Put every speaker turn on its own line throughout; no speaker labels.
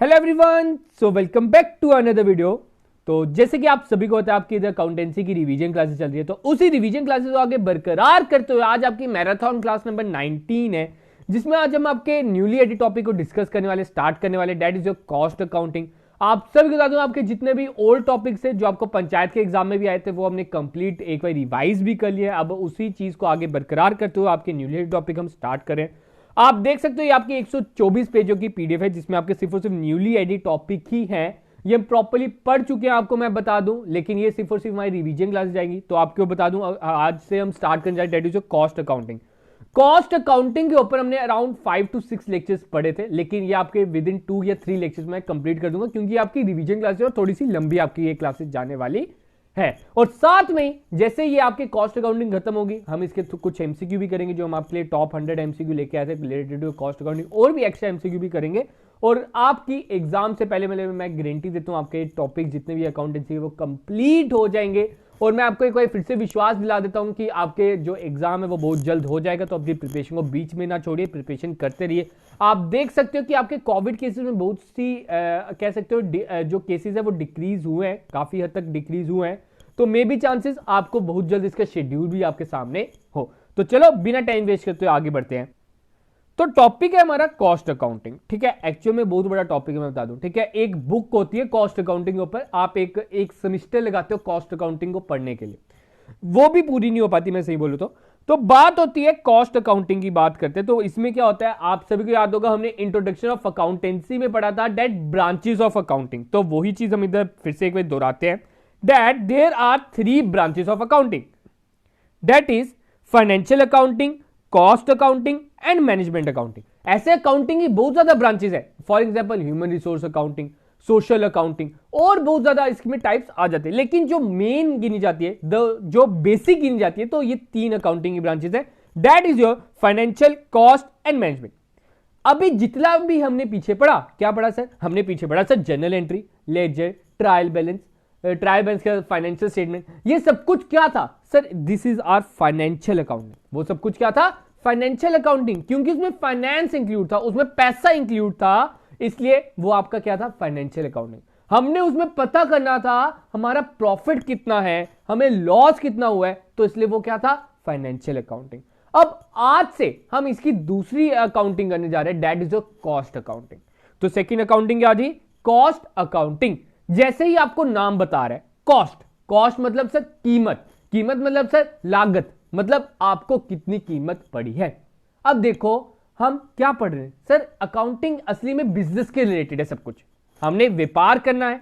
Hello everyone, so welcome back to another video. तो जैसे कि आप सभी को पता है, आपकी इधर अकाउंटेंसी की रिवीजन क्लासेस चल रही है, तो उसी रिवीजन क्लासेस को आगे बरकरार करते हुए आज आपकी मैराथन क्लास नंबर 19 है, जिसमें आज हम आपके न्यूली एडिट टॉपिक को डिस्कस करने वाले, स्टार्ट करने वाले, that is your cost accounting. आप सभी को बता दूं, आपके जितने भी ओल्ड टॉपिक्स है जो आपको पंचायत के एग्जाम में भी आए थे, वो हमने कंप्लीट एक बार रिवाइज भी कर लिया है। अब उसी चीज को आगे बरकरार करते हुए आपके न्यूली एडिट टॉपिक हम स्टार्ट करें। आप देख सकते हो ये आपकी 124 पेजों की पीडीएफ है, जिसमें आपके सिर्फ और सिर्फ न्यूली एडिट टॉपिक ही है। ये हम प्रॉपर्ली पढ़ चुके हैं, आपको मैं बता दूं, लेकिन ये सिर्फ और सिर्फ हमारी रिवीजन क्लास जाएगी। तो आपको बता दूं, आज से हम स्टार्ट करने जाए that is cost accounting. Cost accounting के ऊपर हमने अराउंड 5 to 6 लेक्चर्स पढ़े थे, लेकिन ये आपके विद इन 2 या 3 लेक्चर्स में कंप्लीट कर दूंगा, क्योंकि आपकी रिवीजन क्लासेस और थोड़ी सी लंबी आपकी ये क्लासेस जाने वाली है। और साथ में जैसे ये आपकी कॉस्ट अकाउंटिंग खत्म होगी, हम इसके कुछ एमसीक्यू भी करेंगे, जो हम आपके लिए टॉप 100 एमसीक्यू लेके आए थे रिलेटेड टू कॉस्ट अकाउंटिंग, और भी एक्स्ट्रा एमसीक्यू भी करेंगे। और आपकी एग्जाम से पहले मैं गारंटी देता हूं, आपके टॉपिक जितने भी अकाउंटेंसी है वो कंप्लीट हो जाएंगे। और मैं आपको एक बार फिर से विश्वास दिला देता हूं कि आपके जो एग्जाम है वो बहुत जल्द हो जाएगा। तो अपनी प्रिपरेशन को बीच में ना छोड़िए, प्रिपरेशन करते रहिए। आप देख सकते हो कि आपके कोविड केसेस में बहुत सी कह सकते हो जो केसेस है वो डिक्रीज हुए हैं, काफी हद तक डिक्रीज हुए हैं। तो मे बी चांसेस आपको बहुत जल्द इसका शेड्यूल भी आपके सामने हो। तो चलो बिना टाइम वेस्ट करते हुए आगे बढ़ते हैं। तो टॉपिक है हमारा कॉस्ट अकाउंटिंग, ठीक है। एक्चुअल में बहुत बड़ा टॉपिक है, मैं बता दूं, ठीक है। एक बुक होती है कॉस्ट अकाउंटिंग के ऊपर, आप एक सेमेस्टर लगाते हो कॉस्ट अकाउंटिंग को पढ़ने के लिए, वो भी पूरी नहीं हो पाती, मैं सही बोलूं तो बात होती है कॉस्ट अकाउंटिंग की। बात करते हैं तो इसमें क्या होता है, आप सभी को याद होगा, हमने इंट्रोडक्शन ऑफ अकाउंटेंसी में पढ़ा था दैट ब्रांचेस ऑफ अकाउंटिंग। तो वही चीज हम इधर फिर से एक बार दोहराते हैं, that there are 3 branches of accounting, that is financial accounting, cost accounting and management accounting। ऐसे अकाउंटिंग की बहुत ज्यादा ब्रांचेस है, for example human resource accounting, social accounting, और बहुत ज्यादा इसमें टाइप्स आ जाते हैं। लेकिन जो मेन गिनी जाती है, जो बेसिक गिनी जाती है, तो ये 3 अकाउंटिंग की ब्रांचेस है, that is your financial, cost and management. अभी जितना भी हमने पीछे पढ़ा, क्या पढ़ा सर? हमने पीछे पढ़ा sir general entry, ledger, trial balance, का फाइनेंशियल स्टेटमेंट, ये सब कुछ क्या था sir? This is our financial accounting. वो सब कुछ क्या था? फाइनेंशियल अकाउंटिंग, क्योंकि उसमें फाइनेंस इंक्लूड था, उसमें पैसा इंक्लूड था, इसलिए वो आपका क्या था? Financial accounting. हमने उसमें पता करना था हमारा प्रॉफिट कितना है, हमें लॉस कितना हुआ है, तो इसलिए वो क्या था? Financial accounting. अब आज से हम इसकी दूसरी अकाउंटिंग करने जा रहे हैं, दैट इज कॉस्ट अकाउंटिंग। तो सेकेंड अकाउंटिंग क्या थी? Cost accounting. जैसे ही आपको नाम बता रहा है, कॉस्ट, कॉस्ट मतलब सर कीमत, कीमत मतलब सर लागत, मतलब आपको कितनी कीमत पड़ी है। अब देखो हम क्या पढ़ रहे हैं सर, अकाउंटिंग असली में बिजनेस के रिलेटेड है सब कुछ। हमने व्यापार करना है,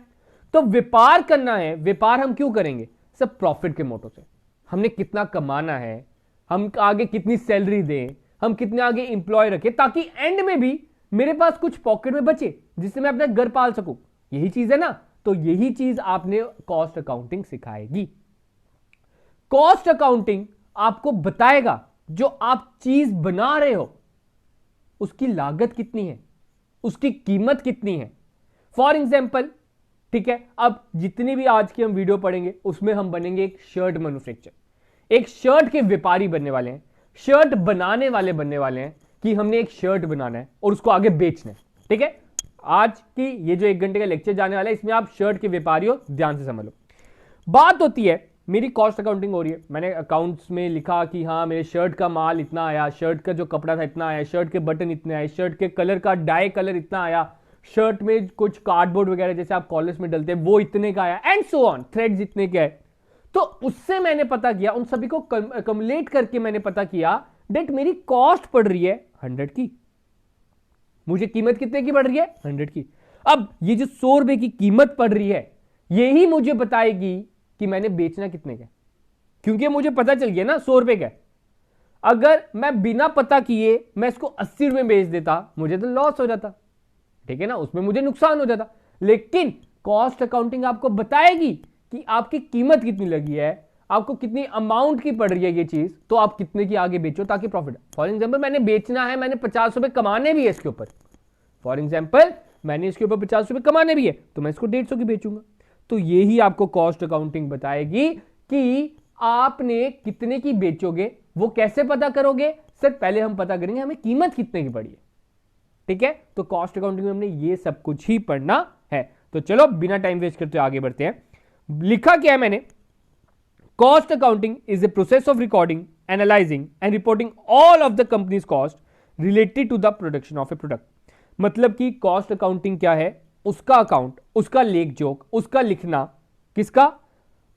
तो व्यापार करना है, व्यापार हम क्यों करेंगे? सब प्रॉफिट के मोटो से। हमने कितना कमाना है, हम आगे कितनी सैलरी दें, हम कितने आगे इंप्लॉय रखें, ताकि एंड में भी मेरे पास कुछ पॉकेट में बचे, जिससे मैं अपना घर पाल सकूं। यही चीज है ना। तो यही चीज आपने कॉस्ट अकाउंटिंग सिखाएगी। कॉस्ट अकाउंटिंग आपको बताएगा जो आप चीज बना रहे हो उसकी लागत कितनी है, उसकी कीमत कितनी है। फॉर एग्जाम्पल, ठीक है, अब जितनी भी आज की हम वीडियो पढ़ेंगे उसमें हम बनेंगे एक शर्ट मैन्युफैक्चर, एक शर्ट के व्यापारी बनने वाले हैं, शर्ट बनाने वाले बनने वाले हैं, कि हमने एक शर्ट बनाना है और उसको आगे बेचना है। ठीक है, आज की ये जो 1 घंटे का लेक्चर जाने वाला है, इसमें आप शर्ट के व्यापारी हो, ध्यान से समझ लो। बात होती है मेरी कॉस्ट अकाउंटिंग हो रही है, मैंने अकाउंट्स में लिखा कि हाँ मेरे शर्ट का माल इतना आया, शर्ट का जो कपड़ा था इतना आया, शर्ट के बटन इतने आए, शर्ट के कलर का डाई कलर इतना आया, शर्ट में कुछ कार्डबोर्ड वगैरह जैसे आप कॉलेज में डलते हैं वो इतने का आया, एंड सो ऑन, थ्रेड्स इतने के आए। तो उससे मैंने पता किया, उन सभी को कम्युलेट करके मैंने पता किया डेट मेरी कॉस्ट पड़ रही है 100 की, मुझे कीमत कितने की पड़ रही है? 100 की। अब ये जो 100 रुपए की कीमत पड़ रही है, यही मुझे बताएगी कि मैंने बेचना कितने का, क्योंकि मुझे पता चल गया ना 100 रुपए का। अगर मैं बिना पता किए मैं इसको 80 रुपए बेच देता, मुझे तो लॉस हो जाता, ठीक है ना, उसमें मुझे नुकसान हो जाता। लेकिन कॉस्ट अकाउंटिंग आपको बताएगी कि आपकी कीमत कितनी लगी है, आपको कितनी अमाउंट की पड़ रही है ये चीज, तो आप कितने की आगे बेचो ताकि प्रॉफिट। फॉर एग्जांपल मैंने बेचना है, मैंने 50 रुपए कमाने भी है इसके ऊपर, फॉर एग्जांपल मैंने इसके ऊपर 50 रुपए कमाने भी है, तो मैं इसको 150 की बेचूंगा। तो यही आपको कॉस्ट अकाउंटिंग बताएगी कि आपने कितने की बेचोगे। वो कैसे पता करोगे सर? पहले हम पता करेंगे हमें कीमत कितने की पड़ी है, ठीक है, तो कॉस्ट अकाउंटिंग में हमने ये सब कुछ ही पढ़ना है। तो चलो बिना टाइम वेस्ट करते आगे बढ़ते हैं। लिखा क्या है मैंने, cost accounting is a process of recording, analysing and reporting all of the company's cost related to the production of a product. मतलब कि कॉस्ट अकाउंटिंग क्या है, उसका अकाउंट, उसका लेख जोक, उसका लिखना, किसका,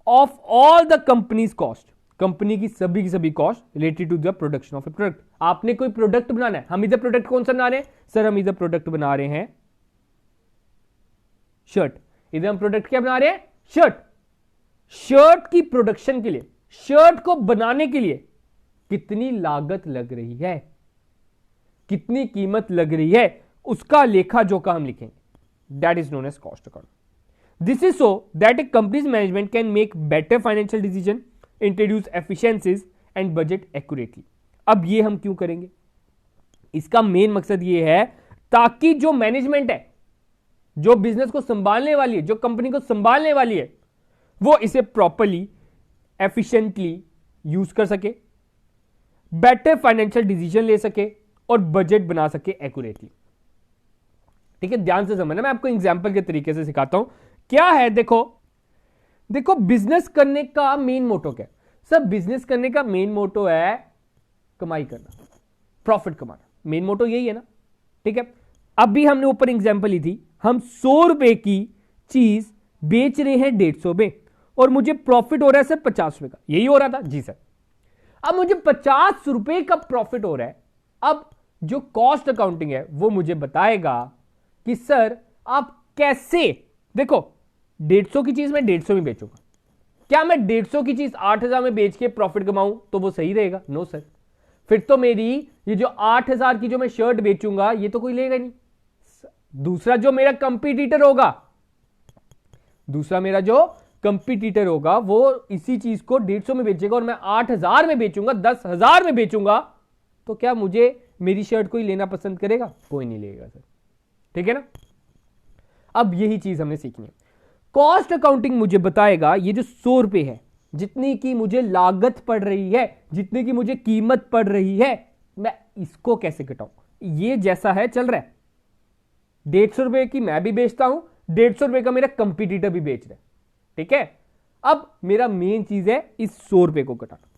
of all the company's cost, company की सभी cost related to the production of a product. आपने कोई प्रोडक्ट बनाना है, हम इधर प्रोडक्ट कौन सा बना रहे हैं सर, हम इधर प्रोडक्ट बना रहे हैं शर्ट। इधर हम प्रोडक्ट क्या बना रहे हैं, शर्ट। शर्ट की प्रोडक्शन के लिए, शर्ट को बनाने के लिए कितनी लागत लग रही है, कितनी कीमत लग रही है, उसका लेखा जोखा हम लिखेंगे। That is known as cost account. This is so that a company's management can make better financial decision, introduce efficiencies and budget accurately. अब ये हम क्यों करेंगे, इसका मेन मकसद ये है ताकि जो मैनेजमेंट है, जो बिजनेस को संभालने वाली है, जो कंपनी को संभालने वाली है, वो इसे प्रॉपरली एफिशिएंटली यूज कर सके, बेटर फाइनेंशियल डिसीजन ले सके और बजट बना सके एक्यूरेटली। ठीक है, ध्यान से समझना, मैं आपको एग्जांपल के तरीके से सिखाता हूं क्या है। देखो बिजनेस करने का मेन मोटो क्या है सर, बिजनेस करने का मेन मोटो है कमाई करना, प्रॉफिट कमाना, मेन मोटो यही है ना। ठीक है, अभी हमने ऊपर एग्जांपल ली थी, हम 100 रुपए की चीज बेच रहे हैं 150 में और मुझे प्रॉफिट हो रहा है सर 50 रुपए का, यही हो रहा था जी सर। अब मुझे 50 रुपए का प्रॉफिट हो रहा है, अब जो कॉस्ट अकाउंटिंग है वो मुझे बताएगा कि सर आप कैसे, देखो 150 की चीज मैं 150 में बेचूंगा, क्या मैं 150 की चीज 8000 में बेच के प्रॉफिट कमाऊं तो वो सही रहेगा, नो सर। फिर तो मेरी ये जो 8000 की जो मैं शर्ट बेचूंगा ये तो कोई लेगा नहीं। दूसरा जो मेरा कंपटीटर होगा, दूसरा मेरा जो कंपटीटर होगा वो इसी चीज को 150 में बेचेगा और मैं 8000 में बेचूंगा, 10,000 में बेचूंगा, तो क्या मुझे मेरी शर्ट कोई लेना पसंद करेगा, कोई नहीं लेगा सर। ठीक है ना, अब यही चीज हमने सीखनी है। कॉस्ट अकाउंटिंग मुझे बताएगा ये जो 100 रुपए है, जितनी की मुझे लागत पड़ रही है, जितनी की मुझे कीमत पड़ रही है, मैं इसको कैसे घटाऊं। ये जैसा है चल रहा है, 150 रुपए की मैं भी बेचता हूं, 150 रुपए का मेरा कंपटीटर भी बेच रहा है। ठीक है, अब मेरा मेन चीज है इस 100 रुपए को घटाना।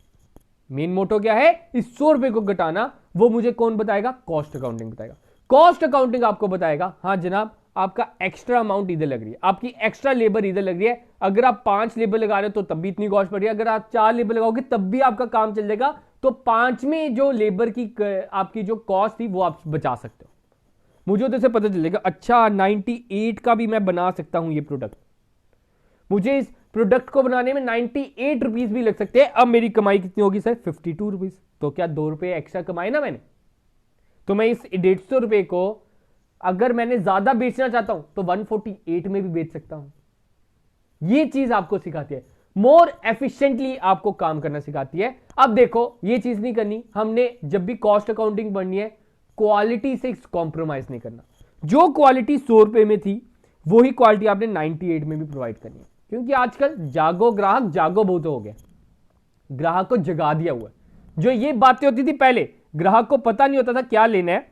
मेन मोटो क्या है, इस 100 रुपए को घटाना। वो मुझे कौन बताएगा, कॉस्ट अकाउंटिंग बताएगा। कॉस्ट अकाउंटिंग आपको बताएगा हाँ जनाब आपका एक्स्ट्रा अमाउंट इधर लग रही है, आपकी एक्स्ट्रा लेबर इधर लग रही है। अगर आप 5 लेबर लगा रहे हो तो तब भी इतनी कॉस्ट पड़ रही है, अगर आप 4 लेबर लगाओगे तब भी आपका काम चल जाएगा। तो 5वें जो लेबर की आपकी जो कॉस्ट थी वो आप बचा सकते हो। मुझे तो से पता चलेगा अच्छा 98 का भी मैं बना सकता हूं ये प्रोडक्ट, मुझे इस प्रोडक्ट को बनाने में 98 रुपीज भी लग सकते हैं। अब मेरी कमाई कितनी होगी सर, 52 रुपीज। तो क्या 2 रुपए एक्स्ट्रा कमाए ना मैंने, तो मैं इस 150 रुपए को अगर मैंने ज्यादा बेचना चाहता हूं तो 148 में भी बेच सकता हूं। ये चीज आपको सिखाती है, मोर एफिशिएंटली आपको काम करना सिखाती है। अब देखो ये चीज नहीं करनी हमने, जब भी कॉस्ट अकाउंटिंग पढ़नी है क्वालिटी से कॉम्प्रोमाइज नहीं करना। जो क्वालिटी 100 रुपए में थी वही क्वालिटी आपने 98 में भी प्रोवाइड करनी है, क्योंकि आजकल जागो ग्राहक जागो बहुत हो गया, ग्राहक को जगा दिया हुआ है। जो ये बातें होती थी पहले, ग्राहक को पता नहीं होता था क्या लेना है,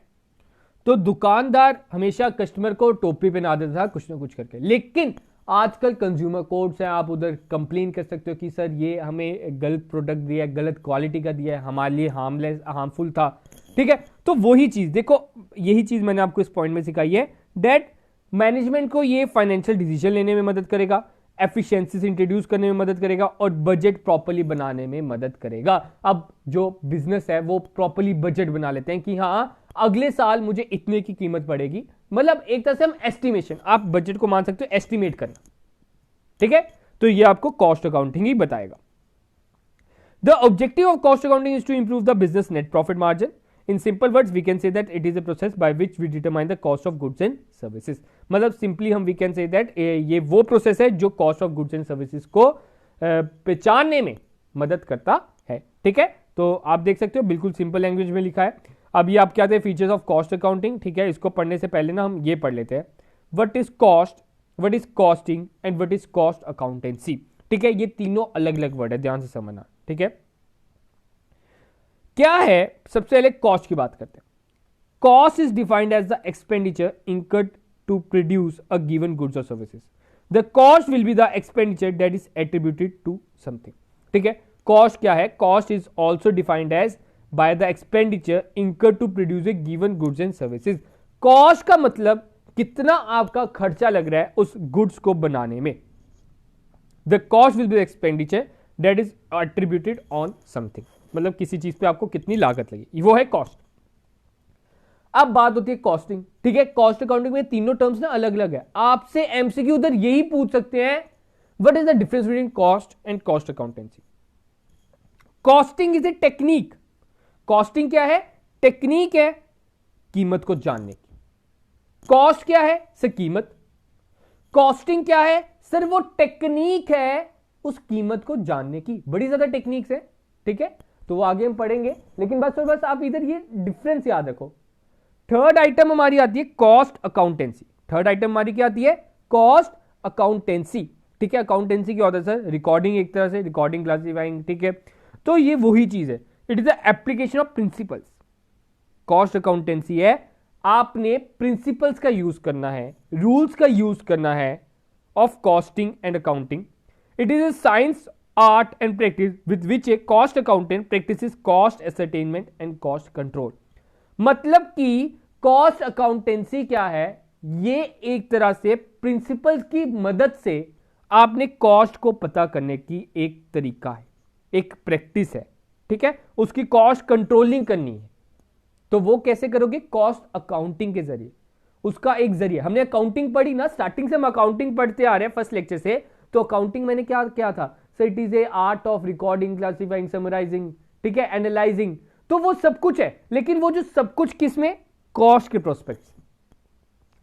तो दुकानदार हमेशा कस्टमर को टोपी पहना देता था कुछ ना कुछ करके। लेकिन आजकल कंज्यूमर कोड्स हैं, आप उधर कंप्लेन कर सकते हो कि सर ये हमें गलत प्रोडक्ट दिया है, गलत क्वालिटी का दिया है, हमारे लिए हार्मफुल था। ठीक है, तो वही चीज देखो, यही चीज मैंने आपको इस पॉइंट में सिखाई है, दैट मैनेजमेंट को ये फाइनेंशियल डिसीजन लेने में मदद करेगा, एफिशिएंसीज इंट्रोड्यूस करने में मदद करेगा और बजट प्रॉपर्ली बनाने में मदद करेगा। अब जो बिजनेस है वो प्रॉपर्ली बजट बना लेते हैं कि हाँ अगले साल मुझे इतने की कीमत पड़ेगी, मतलब एक तरह से हम एस्टिमेशन, आप बजट को मान सकते हो एस्टिमेट करना। ठीक है, तो ये आपको कॉस्ट अकाउंटिंग ही बताएगा। The objective of cost accounting is to improve the business net profit margin. In simple words, we can say that it is a process by which we determine the cost of goods and services. मतलब simply हम we can say that ये वो process है जो cost of goods and services को पहचानने में मदद करता है। ठीक है, तो आप देख सकते हो बिल्कुल सिंपल लैंग्वेज में लिखा है। अब ये आप क्या थे, फीचर्स ऑफ कॉस्ट अकाउंटिंग। ठीक है, इसको पढ़ने से पहले ना हम ये पढ़ लेते हैं, what is cost, what is costing and what is cost accountancy. ठीक है, ये तीनों अलग अलग वर्ड है, ध्यान से समझना। ठीक है, क्या है, सबसे पहले कॉस्ट की बात करते हैं। Cost is defined as the expenditure incurred to produce a given goods or services. The cost will be the expenditure that is attributed to something. ठीक है, कॉस्ट क्या है? Cost is also defined as by the expenditure incurred to produce a given goods and services. Cost का मतलब कितना आपका खर्चा लग रहा है उस गुड्स को बनाने में। The cost will be the expenditure that is attributed on something, मतलब किसी चीज पे आपको कितनी लागत लगी, वो है कॉस्ट। अब बात होती है कॉस्टिंग। ठीक है, कॉस्ट अकाउंटिंग में तीनों टर्म्स ना अलग अलग है। आपसे एमसीक्यू उधर यही पूछ सकते हैं, what is the difference between cost and cost accountancy. Costing is a technique. Costing क्या है? टेक्निक है कीमत को जानने की। कॉस्ट क्या है? सर कीमत। कॉस्टिंग क्या है? सर वो टेक्निक है उस कीमत को जानने की। बड़ी ज्यादा टेक्निक्स है। ठीक है, तो वो आगे हम पढ़ेंगे, लेकिन बस आप इधर ये डिफरेंस याद रखो। थर्ड आइटम हमारी आती है कॉस्ट अकाउंटेंसी। थर्ड आइटम हमारी क्या आती है? Cost accountancy. ठीक है, अकाउंटेंसी क्या होता है सर? रिकॉर्डिंग, एक तरह से रिकॉर्डिंग, क्लासिफाइंग। ठीक है, तो ये वही चीज है, it is the application of principles. Cost accountancy है आपने प्रिंसिपल्स का यूज करना है, रूल्स का यूज करना है of costing and accounting. It is a science, art and practice with which a cost accountant practises cost ascertainment and cost control. मतलब कि कॉस्ट अकाउंटेंसी क्या है? ये एक तरह से प्रिंसिपल्स की मदद से आपने कॉस्ट को पता करने की एक तरीका है, एक प्रैक्टिस है। ठीक है, उसकी कॉस्ट कंट्रोलिंग करनी है, तो वो कैसे करोगे? कॉस्ट अकाउंटिंग के जरिए। उसका एक जरिए, हमने अकाउंटिंग पढ़ी ना, स्टार्टिंग से हम अकाउंटिंग पढ़ते आ रहे हैं फर्स्ट लेक्चर से। तो अकाउंटिंग मैंने क्या था sir? It is a art of recording, classifying, summarising, ठीक है, एनालाइजिंग। तो वो सब कुछ है, लेकिन वो जो सब कुछ किस में? कॉस्ट के प्रोस्पेक्ट।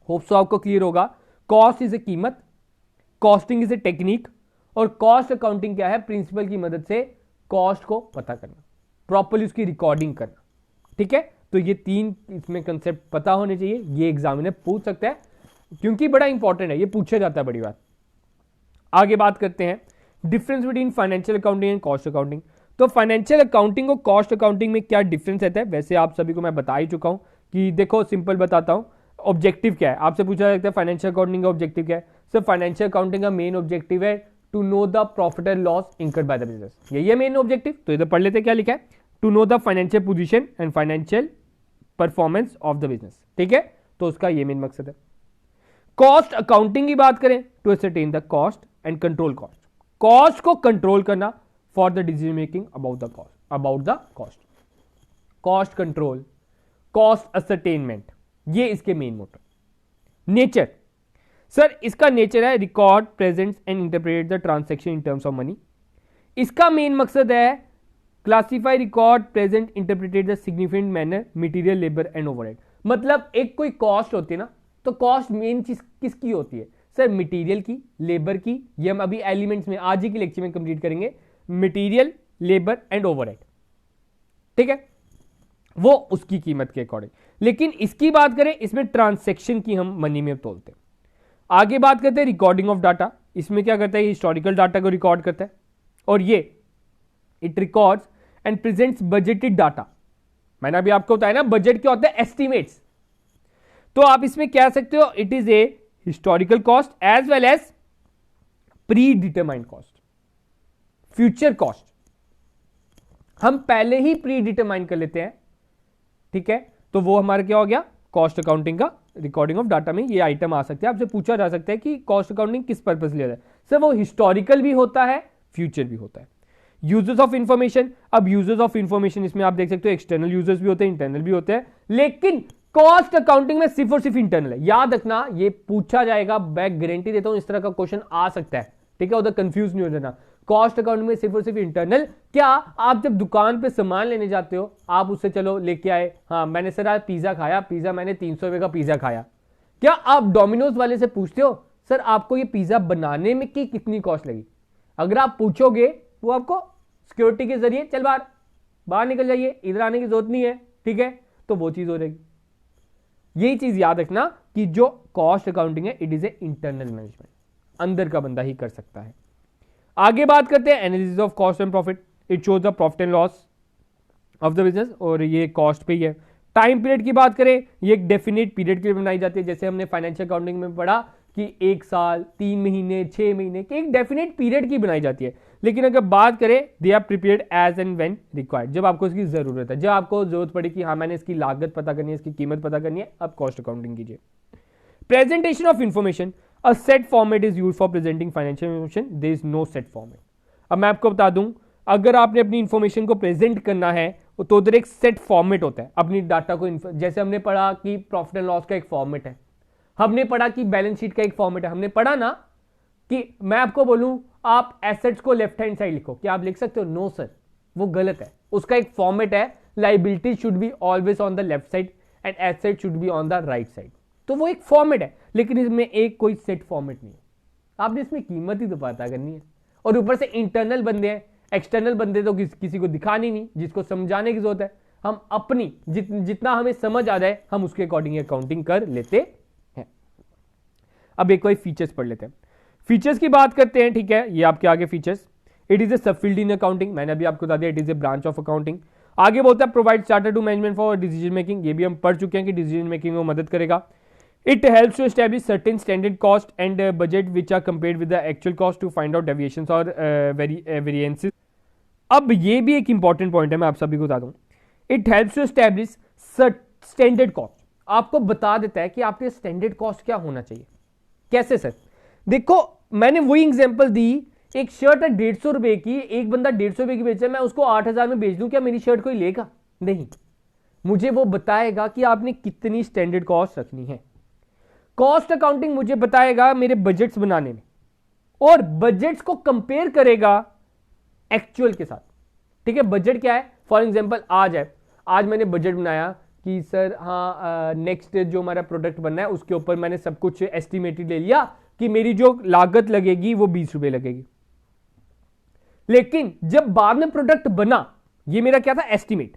होप सो आपको क्लियर होगा। कॉस्ट इज ए कीमत, कॉस्टिंग इज ए टेक्निक, और कॉस्ट अकाउंटिंग क्या है? प्रिंसिपल की मदद से कॉस्ट को पता करना, प्रॉपर्ली उसकी रिकॉर्डिंग करना। ठीक है, तो ये तीन इसमें कंसेप्ट पता होने चाहिए। ये एग्जामिनर पूछ सकता है क्योंकि बड़ा इंपॉर्टेंट है, ये पूछा जाता है, बड़ी बात। आगे बात करते हैं difference between financial accounting and cost accounting. तो फाइनेंशियल अकाउंटिंग और कॉस्ट अकाउंटिंग में क्या डिफरेंस रहता है? वैसे आप सभी को मैं बता ही चुका हूं कि देखो, सिंपल बताता हूं। ऑब्जेक्टिव क्या है? आपसे पूछा जाता है फाइनेंशियल अकाउंटिंग का ऑब्जेक्टिव क्या है? सर फाइनेंशियल अकाउंटिंग का मेन ऑब्जेक्टिव है to know the profit and loss incurred by the business. यही है मेन ऑब्जेक्टिव। तो इधर पढ़ लेते हैं क्या लिखा है, to know the financial position and financial performance of the business. ठीक है, तो उसका ये मेन मकसद है। कॉस्ट अकाउंटिंग की बात करें to ascertain the cost and control cost. Cost को कंट्रोल करना for the decision making about the cost. Cost control, cost ascertainment, ये इसके मेन मोटिव। नेचर, सर इसका नेचर है record, presents and interpret the transaction in terms of money. इसका main मकसद है classify, record, present, interpreted the significant manner, material, labour and overhead. मतलब एक कोई कॉस्ट होती है ना, तो कॉस्ट मेन चीज किसकी होती है? सर मटेरियल की, लेबर की। ये हम अभी एलिमेंट्स में आज ही के लेक्चर में कंप्लीट करेंगे। Material, labour and overhead. ठीक है, वो उसकी कीमत के अकॉर्डिंग। लेकिन इसकी बात करें, इसमें ट्रांसैक्शन की हम मनी में तोलते हैं। आगे बात करते हैं रिकॉर्डिंग ऑफ डाटा। इसमें क्या करता है? हिस्टोरिकल डाटा को रिकॉर्ड करता है, और ये it records and presents budgeted data. मैंने अभी आपको बताया ना, बजट क्या होता है? एस्टिमेट्स। तो आप इसमें कह सकते हो it is a historical cost as well as predetermined cost, future cost हम पहले ही प्री डिटरमाइन कर लेते हैं। ठीक है, तो वो हमारा क्या हो गया? कॉस्ट अकाउंटिंग का रिकॉर्डिंग ऑफ डाटा में ये आइटम आ सकते हैं। आपसे पूछा जा सकता है कि कॉस्ट अकाउंटिंग किस पर्पस लिया जाए? सर वो हिस्टोरिकल भी होता है, फ्यूचर भी होता है। यूजर्स ऑफ इंफॉर्मेशन, अब यूजर्स ऑफ इंफॉर्मेशन इसमें आप देख सकते हो एक्सटर्नल यूजर्स भी होते हैं, इंटरनल भी होते हैं, लेकिन कॉस्ट अकाउंटिंग में सिर्फ और सिर्फ इंटरनल है। याद रखना, ये पूछा जाएगा, मैं गारंटी देता हूं इस तरह का क्वेश्चन आ सकता है। ठीक है, उधर कंफ्यूज नहीं हो जाना। कॉस्ट अकाउंटिंग में सिर्फ और सिर्फ इंटरनल। क्या आप जब दुकान पे सामान लेने जाते हो, आप उससे चलो लेके आए, हाँ मैंने सर आज पिज्जा खाया, पिज्जा मैंने 300 रुपए का पिज्जा खाया। क्या आप डोमिनोज वाले से पूछते हो सर आपको ये पिज्जा बनाने में की कितनी कॉस्ट लगी? अगर आप पूछोगे, वो आपको सिक्योरिटी के जरिए चल बाहर निकल जाइए, इधर आने की जरूरत नहीं है। ठीक है, तो वो चीज हो जाएगी। यही चीज याद रखना कि जो कॉस्ट अकाउंटिंग है, it is a internal management, अंदर का बंदा ही कर सकता है। आगे बात करते हैं analysis of cost and profit. It shows the profit and loss of the business, और ये कॉस्ट पे ही है। टाइम पीरियड की बात करें, ये एक डेफिनेट पीरियड के लिए बनाई जाती है, जैसे हमने फाइनेंशियल अकाउंटिंग में पढ़ा कि 1 साल, 3 महीने, 6 महीने की एक डेफिनेट पीरियड की बनाई जाती है। लेकिन अगर बात करें they are prepared as and when required, जब आपको इसकी जरूरत है, जब आपको जरूरत पड़ी कि हाँ मैंने इसकी लागत पता करनी है, इसकी कीमत पता करनी है, अब कॉस्ट अकाउंटिंग कीजिए। Presentation of information, a set format is used for presenting financial information, there is no set format. अब मैं आपको बता दूं, अगर आपने अपनी इंफॉर्मेशन को प्रेजेंट करना है तो उधर एक सेट फॉर्मेट होता है अपनी डाटा को, जैसे हमने पढ़ा कि प्रॉफिट एंड लॉस का एक फॉर्मेट है, हमने पढ़ा कि बैलेंस शीट का एक फॉर्मेट है, हमने पढ़ा ना कि मैं आपको बोलूं आप एसेट्स को लेफ्ट हैंड साइड लिखो, क्या आप लिख सकते हो? नो सर, वो गलत है। उसका एक फॉर्मेट है, liability should be always on the left side and asset should be on the right side. तो वो एक फॉर्मेट है, लेकिन इसमें एक कोई सेट फॉर्मेट नहीं है। आपने इसमें कीमत ही तो पता करनी है, और ऊपर से इंटरनल बंदे हैं, एक्सटर्नल बंदे तो किसी को दिखानी नहीं, जिसको समझाने की जरूरत है। हम अपनी जितना हमें समझ आ जाए हम उसके अकॉर्डिंग अकाउंटिंग कर लेते हैं। अब एक कोई फीचर्स पढ़ लेते हैं। फीचर्स की बात करते हैं, ठीक है, ये आपके आगे फीचर्स। इट इज ए सब फील्ड इन अकाउंटिंग, मैंने अभी आपको बता दिया, it is a branch of accounting. आगे बोलता है provide charter to management for decision making, ये भी हम पढ़ चुके हैं कि डिसीजन मेकिंग में मदद करेगा। It helps to establish certain standard cost and budget which are compared with the actual cost to find out deviations or variances. अब ये भी एक इंपॉर्टेंट पॉइंट है, मैं आप सभी को बता दूं। It helps to establish standard cost, आपको बता देता है कि आपके स्टैंडर्ड कॉस्ट क्या होना चाहिए। कैसे सर? देखो मैंने वही एग्जांपल दी, एक शर्ट है 150 रुपए की, एक बंदा 150 रुपए की बेच रहा है, मैं उसको 8000 में बेच दूं, क्या मेरी शर्ट कोई लेगा? नहीं, मुझे वो बताएगा कि आपने कितनी स्टैंडर्ड कॉस्ट रखनी है। कॉस्ट अकाउंटिंग मुझे बताएगा मेरे बजट्स बनाने में, और बजट्स को कंपेयर करेगा एक्चुअल के साथ। ठीक है, बजट क्या है? फॉर एग्जांपल आज मैंने बजट बनाया कि सर हाँ नेक्स्ट जो हमारा प्रोडक्ट बनना है उसके ऊपर मैंने सब कुछ एस्टिमेटेड ले लिया कि मेरी जो लागत लगेगी वो 20 रुपए लगेगी। लेकिन जब बाद में प्रोडक्ट बना, ये मेरा क्या था? एस्टिमेट।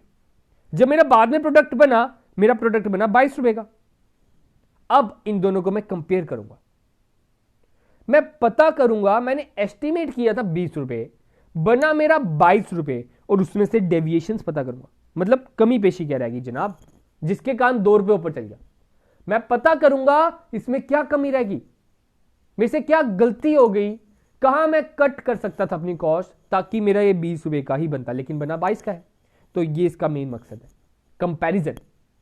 जब मेरा बाद में प्रोडक्ट बना, मेरा प्रोडक्ट बना 22 रुपए का। अब इन दोनों को मैं कंपेयर करूंगा, मैं पता करूंगा मैंने एस्टिमेट किया था 20 रुपए, बना मेरा 22 रुपए, और उसमें से डेविएशंस पता करूंगा, मतलब कमी पेशी क्या रहेगी जनाब, जिसके कारण 2 रुपए ऊपर चल गया। मैं पता करूंगा इसमें क्या कमी रहेगी, मेरे से क्या गलती हो गई, कहां मैं कट कर सकता था अपनी कॉस्ट ताकि मेरा ये 20 रुपए का ही बनता, लेकिन बना 22 का है। तो ये इसका मेन मकसद है, comparison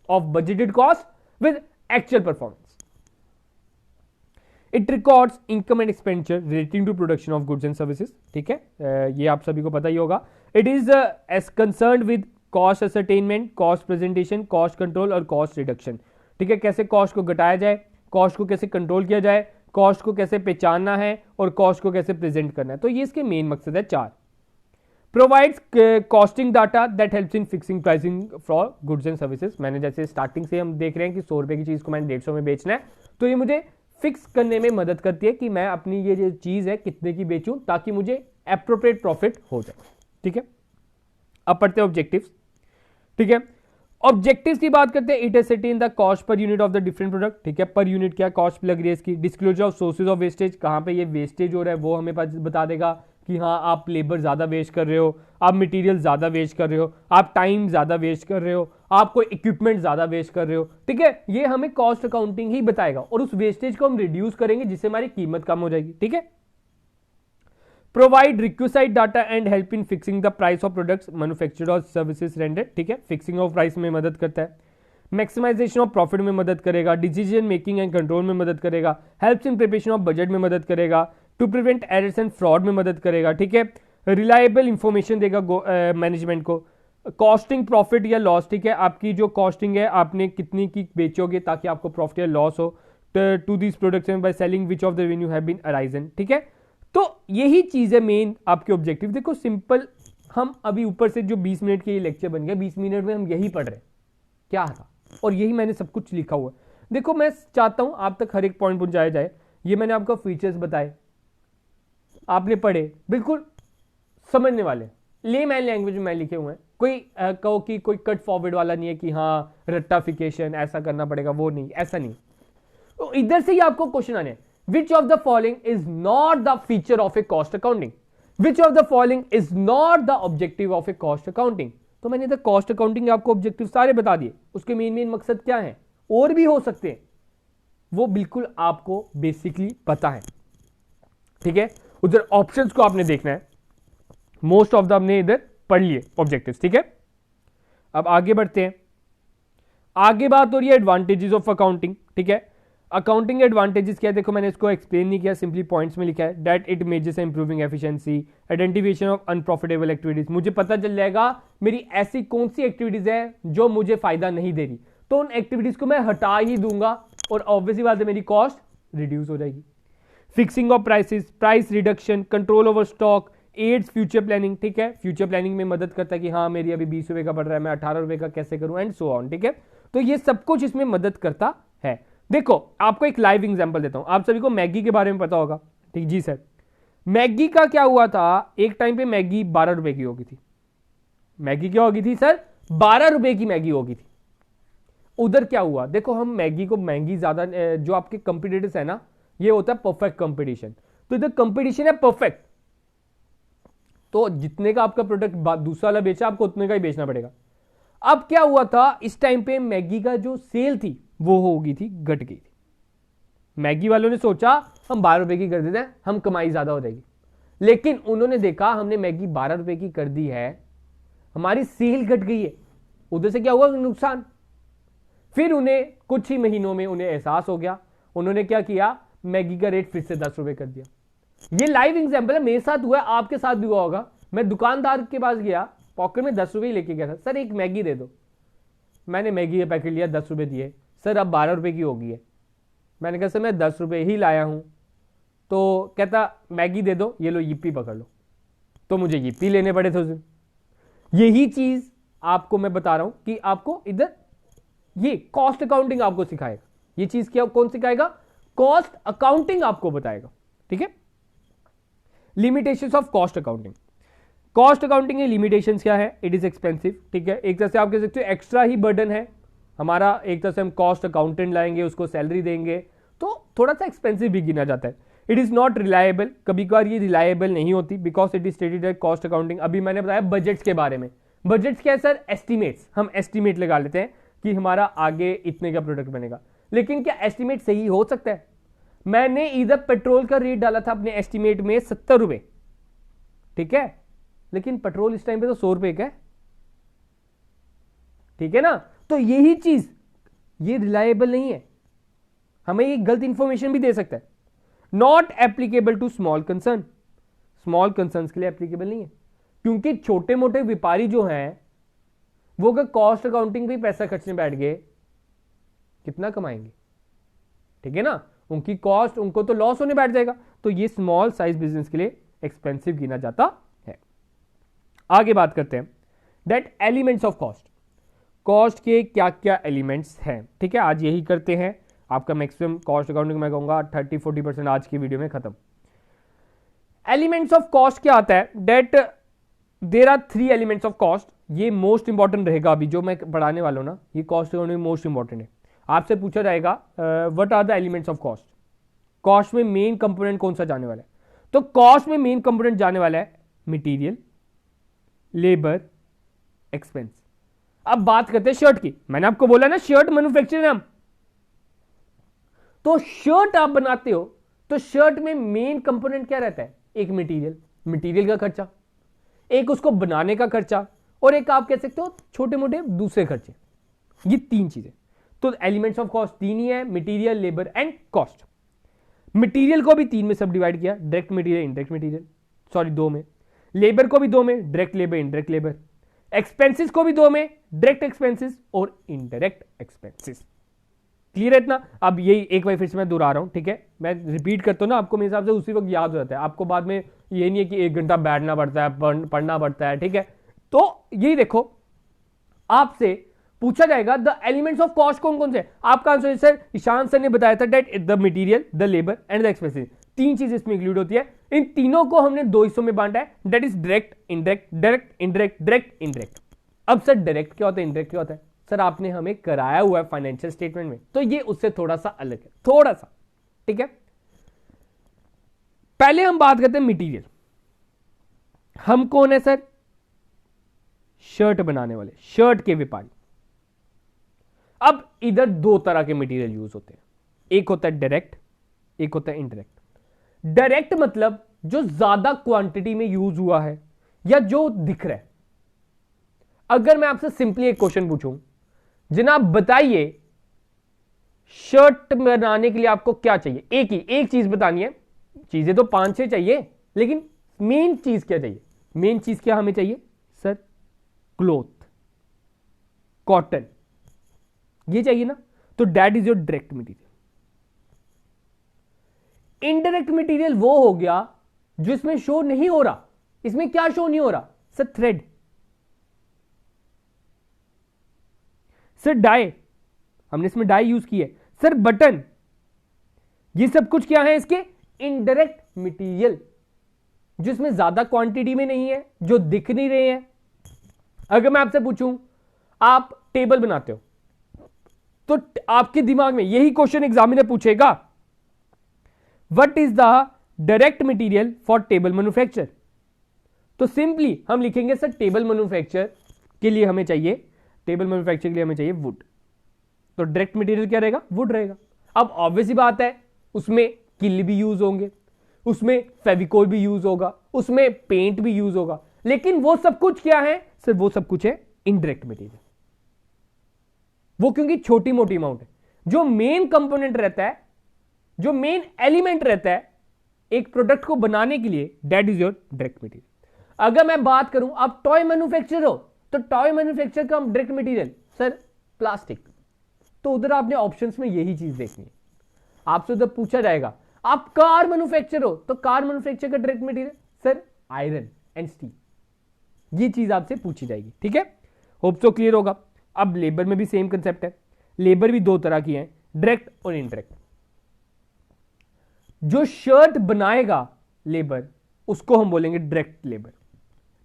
of budgeted cost with actual performance. It records income and expenditure relating to production of goods and services. ठीक है, ये आप सभी को पता ही होगा। It is as concerned with cost ascertainment, cost presentation, cost control और कॉस्ट रिडक्शन। ठीक है, कैसे कॉस्ट को घटाया जाए, कॉस्ट को कैसे कंट्रोल किया जाए, कॉस्ट को कैसे पहचानना है और कॉस्ट को कैसे प्रेजेंट करना है। तो ये इसके मेन मकसद है 4। Provides costing data that helps in fixing pricing for goods and services. मैंने जैसे स्टार्टिंग से हम देख रहे हैं कि 100 रुपए की चीज को मैंने 150 में बेचना है, तो ये मुझे फिक्स करने में मदद करती है कि मैं अपनी ये जो चीज है कितने की बेचूं ताकि मुझे एप्रोप्रिएट प्रॉफिट हो जाए। ठीक है, अब पढ़ते हैं ऑब्जेक्टिव्स। ठीक है, ऑब्जेक्टिव्स की बात करते हैं। It ascertain the cost per unit of the different product. ठीक है, पर यूनिट क्या कॉस्ट लग रही है इसकी। Disclosure of sources of wastage, कहां पे ये वेस्टेज हो रहा है वो हमें बता देगा कि हाँ आप लेबर ज्यादा वेस्ट कर रहे हो, आप मटेरियल ज्यादा वेस्ट कर रहे हो, आप टाइम ज्यादा वेस्ट कर रहे हो, आप कोई इक्विपमेंट ज्यादा वेस्ट कर रहे हो। ठीक है, ये हमें कॉस्ट अकाउंटिंग ही बताएगा, और उस वेस्टेज को हम रिड्यूस करेंगे जिससे हमारी कीमत कम हो जाएगी। ठीक है, provide requisite data and help in fixing the price of products manufactured और सर्विसेज रेंडर्ड। ठीक है, फिक्सिंग ऑफ प्राइस में मदद करता है, मैक्सिमाइजेशन ऑफ प्रॉफिट में मदद करेगा, डिसीजन मेकिंग एंड कंट्रोल में मदद करेगा, helps in preparation of budget में मदद करेगा, to prevent errors and fraud में मदद करेगा। ठीक है, रिलायबल इंफॉर्मेशन देगा मैनेजमेंट को, कॉस्टिंग प्रॉफिट या लॉस। ठीक है, आपकी जो कॉस्टिंग है आपने कितनी की बेचोगे ताकि आपको प्रॉफिट या लॉस हो, to these products by selling which of the revenue have been arisen. ठीक है, तो यही चीज है मेन आपके ऑब्जेक्टिव। देखो सिंपल, हम अभी ऊपर से जो 20 मिनट के ये लेक्चर बन गया, 20 मिनट में हम यही पढ़ रहे हैं क्या था, और यही मैंने सब कुछ लिखा हुआ है। देखो मैं चाहता हूं आप तक हर एक पॉइंट पहुंचाया जाए। ये मैंने आपको फीचर्स बताए, आपने पढ़े, बिल्कुल समझने वाले लेमैन लैंग्वेज में लिखे हुए हैं। कोई कहो कि कोई कट फॉरवर्ड वाला नहीं है कि हाँ रट्टाफिकेशन ऐसा करना पड़ेगा, वो नहीं, ऐसा नहीं। तो इधर से ही आपको क्वेश्चन आने, which of the following is not the feature of a cost accounting, which of the following is not the objective of a cost accounting। तो मैंने इधर कॉस्ट अकाउंटिंग आपको ऑब्जेक्टिव सारे बता दिए, उसके मेन मेन मकसद क्या है, और भी हो सकते हैं, वो बिल्कुल आपको बेसिकली पता है, ठीक है। उधर ऑप्शंस को आपने देखना है, मोस्ट ऑफ द हमने इधर पढ़ लिए ऑब्जेक्टिव्स, ठीक है। अब आगे बढ़ते हैं, आगे बात हो रही है एडवांटेजेस ऑफ अकाउंटिंग, ठीक है। अकाउंटिंग एडवांटेजेस क्या है, देखो मैंने इसको एक्सप्लेन नहीं किया, सिंपली पॉइंट्स में लिखा है that it measures improving efficiency, identification of unprofitable activities, मुझे पता चल जाएगा मेरी ऐसी कौन सी एक्टिविटीज है जो मुझे फायदा नहीं दे रही, तो उन एक्टिविटीज को मैं हटा ही दूंगा और ऑब्वियसली बात है मेरी कॉस्ट रिड्यूस हो जाएगी। Fixing of prices, price reduction, control over stock, aids future planning, ठीक है, फ्यूचर प्लानिंग में मदद करता है कि हाँ मेरी अभी 20 रुपए का पड़ रहा है, मैं 18 रुपए का कैसे करूं, एंड सो ऑन, ठीक है। तो ये सब कुछ इसमें मदद करता है। देखो आपको एक लाइव एग्जांपल देता हूं, आप सभी को मैगी के बारे में पता होगा, ठीक जी सर। मैगी का क्या हुआ था, एक टाइम पे मैगी 12 रुपए की होगी थी, मैगी क्या होगी थी सर, 12 रुपए की मैगी होगी थी। उधर क्या हुआ, देखो हम मैगी को महंगी ज्यादा, जो आपके कंपटीटर्स है ना, ये होता है परफेक्ट कंपटीशन, तो इधर कंपटीशन है परफेक्ट, तो जितने का आपका प्रोडक्ट दूसरा वाला बेचा आपको उतने का ही बेचना पड़ेगा। अब क्या हुआ था, इस टाइम पे मैगी का जो सेल थी वो हो गई थी, घट गई थी। मैगी वालों ने सोचा हम 12 रुपए की कर देते हैं, हम कमाई ज्यादा हो जाएगी, लेकिन उन्होंने देखा हमने मैगी 12 रुपए की कर दी है, हमारी सेल घट गई है, उधर से क्या हुआ, नुकसान। फिर उन्हें कुछ ही महीनों में उन्हें एहसास हो गया, उन्होंने क्या किया, मैगी का रेट फिर से 10 रुपए कर दिया। ये लाइव एग्जांपल है, मेरे साथ हुआ है, आपके साथ भी हुआ होगा। मैं दुकानदार के पास गया, पॉकेट में 10 रुपए लेके गया था, सर एक मैगी दे दो, मैंने मैगी का पैकेट लिया, 10 रुपए दिए, सर अब 12 रुपए की हो गई है। मैंने कहा सर मैं 10 रुपए ही लाया हूं, तो कहता मैगी दे दो, ये लो yippee पकड़ लो, तो मुझे yippee लेने पड़े थे उस दिन। यही चीज आपको मैं बता रहा हूं कि आपको इधर ये कॉस्ट अकाउंटिंग आपको सिखाएगा, ये चीज क्या कौन सिखाएगा, कॉस्ट अकाउंटिंग आपको बताएगा, ठीक है। Limitations of cost accounting, cost accounting के लिमिटेशंस क्या है, इट इज एक्सपेंसिव, ठीक है, एक तरह से आप कह सकते हो एक्स्ट्रा ही बर्डन है हमारा, एक तरह से हम कॉस्ट अकाउंटेंट लाएंगे, उसको सैलरी देंगे, तो थोड़ा सा एक्सपेंसिव भी गिना जाता है। इट इज नॉट रिलायबल, कभी कभार ये रिलायबल नहीं होती, because it is stated at cost accounting. अभी मैंने बताया बजट्स के बारे में, बजट्स क्या है सर, एस्टिमेट्स, हम एस्टिमेट लगा लेते हैं कि हमारा आगे इतने का प्रोडक्ट बनेगा, लेकिन क्या एस्टिमेट सही हो सकता है। मैंने इधर पेट्रोल का रेट डाला था अपने एस्टिमेट में 70 रुपए, ठीक है, लेकिन पेट्रोल इस टाइम पे तो 100 रुपए का है, ठीक है ना। तो यही चीज ये रिलायबल नहीं है, हमें ये गलत इंफॉर्मेशन भी दे सकता है। Not applicable to small concern, small concern के लिए एप्लीकेबल नहीं है, क्योंकि छोटे मोटे व्यापारी जो हैं वो अगर कॉस्ट अकाउंटिंग पे पैसा खर्चने बैठ गए कितना कमाएंगे, ठीक है ना, उनकी कॉस्ट, उनको तो लॉस होने बैठ जाएगा, तो ये स्मॉल साइज बिजनेस के लिए एक्सपेंसिव गिना जाता है। आगे बात करते हैं that elements of cost, cost के क्या क्या एलिमेंट्स हैं, ठीक है, आज यही करते हैं। आपका मैक्सिमम कॉस्ट अकाउंटिंग मैं कहूंगा 30-40% आज की वीडियो में खत्म। एलिमेंट्स ऑफ कॉस्ट क्या आता है, that there are 3 elements of cost, ये मोस्ट इंपॉर्टेंट रहेगा, अभी जो मैं पढ़ाने वाला हूं ना, ये कॉस्ट अकाउंटिंग मोस्ट इंपॉर्टेंट है। आपसे पूछा जाएगा what are the elements of cost, cost में मेन कंपोनेंट कौन सा जाने वाला है, तो कॉस्ट में मेन कंपोनेंट जाने वाला है मटेरियल, लेबर, एक्सपेंस। अब बात करते हैं शर्ट की, मैंने आपको बोला ना शर्ट मैन्युफैक्चरर हम, तो शर्ट आप बनाते हो तो शर्ट में मेन कंपोनेंट क्या रहता है, एक मटेरियल, मटेरियल का खर्चा, एक उसको बनाने का खर्चा, और एक आप कह सकते हो छोटे मोटे दूसरे खर्चे, ये 3 चीजें। तो एलिमेंट्स ऑफ कॉस्ट 3 ही है, material, labour and cost. Material को भी 3 में सब डिवाइड किया, direct material, indirect material, sorry 2 में, लेबर को भी 2 में, direct labour, indirect labour, expenses को भी 2 में, डायरेक्ट एक्सपेंसेस और इनडायरेक्ट एक्सपेंसेस। क्लियर है इतना। अब यही एक बार फिर से मैं दोहरा रहा हूं, ठीक है, मैं रिपीट करता हूं ना, आपको मेरे हिसाब से उसी वक्त याद हो जाता है, आपको बाद में ये नहीं है कि 1 घंटा बैठना पड़ता है, पढ़ना पड़ता है, ठीक है। तो यही देखो, आपसे पूछा जाएगा द एलिमेंट्स ऑफ कॉस्ट कौन कौन से, आपका आंसर है सर, ईशान सर ने बताया था that the material, the labour and the expenses, 3 चीज इसमें इंक्लूड होती है। इन तीनों को हमने 2 हिस्सों में बांटा है, that is direct, indirect, direct, indirect, direct, indirect. अब सर डायरेक्ट क्या होता है, इनडायरेक्ट क्या होता है, सर आपने हमें कराया हुआ है फाइनेंशियल स्टेटमेंट में, तो ये उससे थोड़ा सा अलग है, थोड़ा सा, ठीक है। पहले हम बात करते हैं मटेरियल, हम कौन है सर, शर्ट बनाने वाले, शर्ट के व्यापारी। अब इधर दो तरह के मटेरियल यूज होते हैं, एक होता है डायरेक्ट, एक होता है इनडायरेक्ट। डायरेक्ट मतलब जो ज्यादा क्वांटिटी में यूज हुआ है या जो दिख रहा है। अगर मैं आपसे सिंपली एक क्वेश्चन पूछूं, जनाब बताइए शर्ट बनाने के लिए आपको क्या चाहिए, एक चीज बतानी है, चीजें तो 5-6 चाहिए, लेकिन मेन चीज क्या चाहिए? मेन चीज क्या हमें चाहिए सर? क्लॉथ, कॉटन, ये चाहिए ना। तो that is your direct material. Indirect material वो हो गया जो इसमें शो नहीं हो रहा। इसमें क्या शो नहीं हो रहा सर? थ्रेड, सर डाई, हमने इसमें डाई यूज की है, सर बटन, ये सब कुछ क्या है इसके? इनडायरेक्ट मटेरियल, जिसमें ज्यादा क्वांटिटी में नहीं है, जो दिख नहीं रहे हैं। अगर मैं आपसे पूछूं आप टेबल बनाते हो, तो आपके दिमाग में यही क्वेश्चन एग्जामिनर पूछेगा, what is the direct material for table manufacture? तो सिंपली हम लिखेंगे सर टेबल मैन्युफैक्चर के लिए हमें चाहिए, टेबल मैन्युफैक्चर के लिए हमें चाहिए वुड। तो डायरेक्ट मटेरियल क्या रहेगा? वुड रहेगा। अब ऑब्वियस ही बात है, उसमें किल भी यूज होंगे, उसमें फेविकोल भी यूज होगा, उसमें पेंट भी यूज होगा, लेकिन वो सब कुछ क्या है सर? वो सब कुछ है इनडायरेक्ट मटेरियल। वो क्योंकि छोटी मोटी अमाउंट है। जो मेन कंपोनेंट रहता है, जो मेन एलिमेंट रहता है एक प्रोडक्ट को बनाने के लिए, that is your direct material. अगर मैं बात करूं आप टॉय मैन्युफैक्चरर हो, तो टॉय मैन्युफैक्चर का डायरेक्ट मटेरियल सर प्लास्टिक। तो उधर आपने ऑप्शंस में यही चीज देखनी है। आपसे उधर पूछा जाएगा आप कार मैन्युफैक्चर हो, तो कार मैन्युफैक्चर का direct material sir iron and steel. ये चीज आपसे पूछी जाएगी, ठीक है। होप सो क्लियर होगा। अब लेबर में भी सेम कंसेप्ट है। लेबर भी दो तरह की है, डायरेक्ट और इनडायरेक्ट। जो शर्ट बनाएगा लेबर, उसको हम बोलेंगे डायरेक्ट लेबर।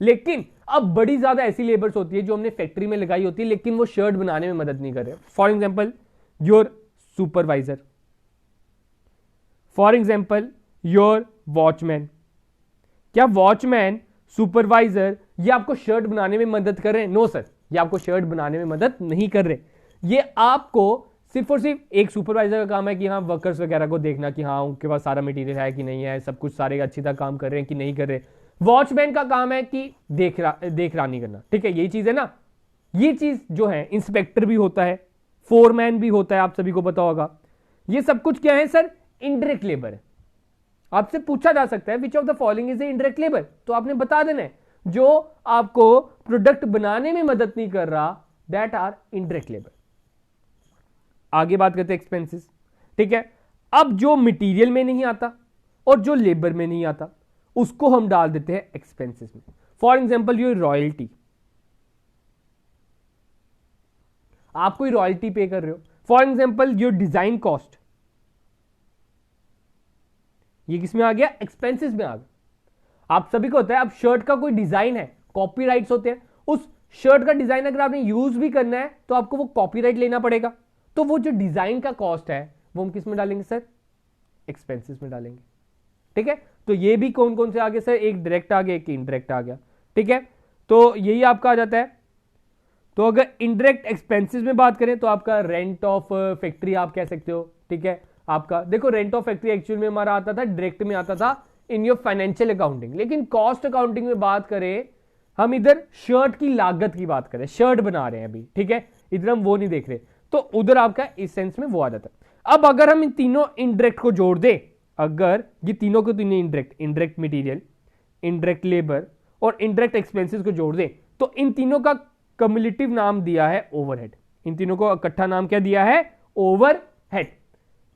लेकिन अब बड़ी ज्यादा ऐसी लेबर्स होती है जो हमने फैक्ट्री में लगाई होती है, लेकिन वो शर्ट बनाने में मदद नहीं कर रहे। For example your supervisor, for example your watchman. क्या वॉचमैन, सुपरवाइजर ये आपको शर्ट बनाने में मदद कर रहे हैं? नो सर, ये आपको शर्ट बनाने में मदद नहीं कर रहे। ये आपको सिर्फ और सिर्फ एक सुपरवाइजर का काम है कि हाँ वर्कर्स वगैरह को देखना कि हाँ उनके पास सारा मटेरियल है कि नहीं है, सब कुछ सारे अच्छी तरह काम कर रहे हैं कि नहीं कर रहे। वॉचमैन का काम है कि देखरानी करना, ठीक है, यही चीज है ना। ये चीज जो है इंस्पेक्टर भी होता है, फोरमैन भी होता है, आप सभी को पता होगा। ये सब कुछ क्या है सर? इनडायरेक्ट लेबर है। आपसे पूछा जा सकता है विच of the following is indirect labour, तो आपने बता देना है जो आपको प्रोडक्ट बनाने में मदद नहीं कर रहा, दैट आर इनडायरेक्ट लेबर। आगे बात करते हैं एक्सपेंसेस, ठीक है। अब जो मटेरियल में नहीं आता और जो लेबर में नहीं आता, उसको हम डाल देते हैं एक्सपेंसेस में। फॉर एग्जांपल योर रॉयल्टी, आप कोई रॉयल्टी पे कर रहे हो। For example your design cost, ये किसमें आ गया? एक्सपेंसेस में आ गया। आप सभी को होता है, अब शर्ट का कोई डिजाइन है, कॉपीराइट्स होते हैं, उस शर्ट का डिजाइन अगर आपने यूज भी करना है तो आपको वो कॉपीराइट लेना पड़ेगा। तो वो जो डिजाइन का कॉस्ट है वो हम किस में डालेंगे सर? एक्सपेंसेस में डालेंगे, ठीक है। तो ये भी कौन कौन से आ गए सर? एक डायरेक्ट आ गया, एक इनडायरेक्ट आ गया, ठीक है। तो यही आपका आ जाता है। तो अगर इनडायरेक्ट एक्सपेंसेस में बात करें तो आपका रेंट ऑफ फैक्ट्री आप कह सकते हो, ठीक है। आपका देखो रेंट ऑफ फैक्ट्री एक्चुअल में हमारा आता था, डायरेक्ट में आता था इन योर फाइनेंशियल अकाउंटिंग, लेकिन कॉस्ट अकाउंटिंग में बात करें, हम इधर शर्ट की लागत की बात करें, शर्ट बना रहे हैं अभी, ठीक है, इधर हम वो नहीं देख रहे, तो उधर आपका इस सेंस में वो आ जाता है। अब अगर हम इन तीनों इनडायरेक्ट को जोड़ दें, अगर ये तीनों को तीनों इनडायरेक्ट मटेरियल, इनडायरेक्ट लेबर और इनडायरेक्ट एक्सपेंसेस को जोड़ दें, तो इन तीनों का कम्युलेटिव नाम दिया है ओवरहेड। इन तीनों को इकट्ठा नाम क्या दिया है? ओवरहेड।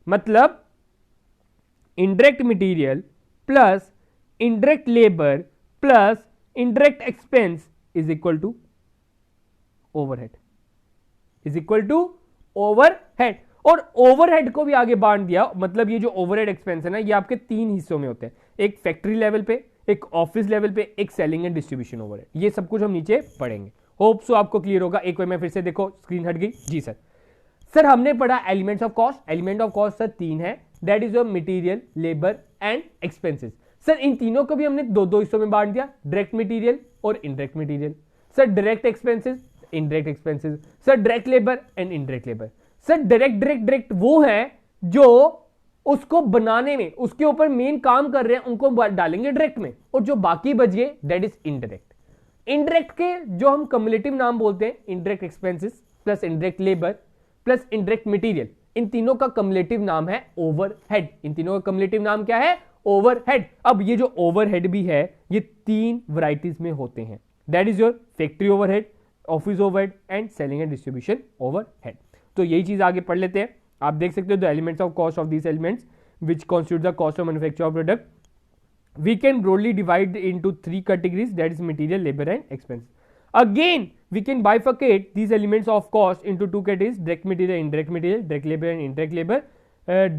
मतलब indirect material plus indirect labour plus indirect expense is equal to overhead, is equal to overhead. और ओवरहेड को भी आगे बांट दिया, मतलब ये जो ओवरहेड एक्सपेंस है ना, ये आपके 3 हिस्सों में होते हैं, एक फैक्ट्री लेवल पे, एक ऑफिस लेवल पे, एक सेलिंग एंड डिस्ट्रीब्यूशन ओवरहेड। ये सब कुछ हम नीचे पढ़ेंगे। होप सो आपको क्लियर होगा। एक बार मैं फिर से, देखो स्क्रीन हट गई जी सर। सर हमने पढ़ा elements of cost. Element of cost sir 3 है, that is your material, labour and expenses. Sir इन तीनों को भी हमने दो हिस्सों में बांट दिया, डायरेक्ट मटेरियल और indirect material. Sir direct expenses, indirect expenses, sir direct labour and indirect labour. Sir direct वो है जो उसको बनाने में उसके ऊपर मेन काम कर रहे हैं, उनको डालेंगे डायरेक्ट में, और जो बाकी बच गए दैट इज इनडायरेक्ट। इनडायरेक्ट के जो हम कम्युलेटिव नाम बोलते हैं, indirect expenses plus indirect labour plus indirect material, इन तीनों का कम्युलेटिव नाम है ओवरहेड। इन तीनों का कम्युलेटिव नाम क्या है? ओवरहेड। अब ये जो ओवरहेड भी है ये 3 वैरायटीज में होते हैं, that is your factory overhead, office overhead and selling and distribution overhead. तो यही चीज आगे पढ़ लेते हैं। आप देख सकते हो the elements of cost of these elements which constitute the cost of manufacture of product. We can broadly divide into 3 categories, that is material, labor and expense. Again we can bifurcate these elements of cost into 2 categories, direct material, indirect material, direct labor and indirect labor,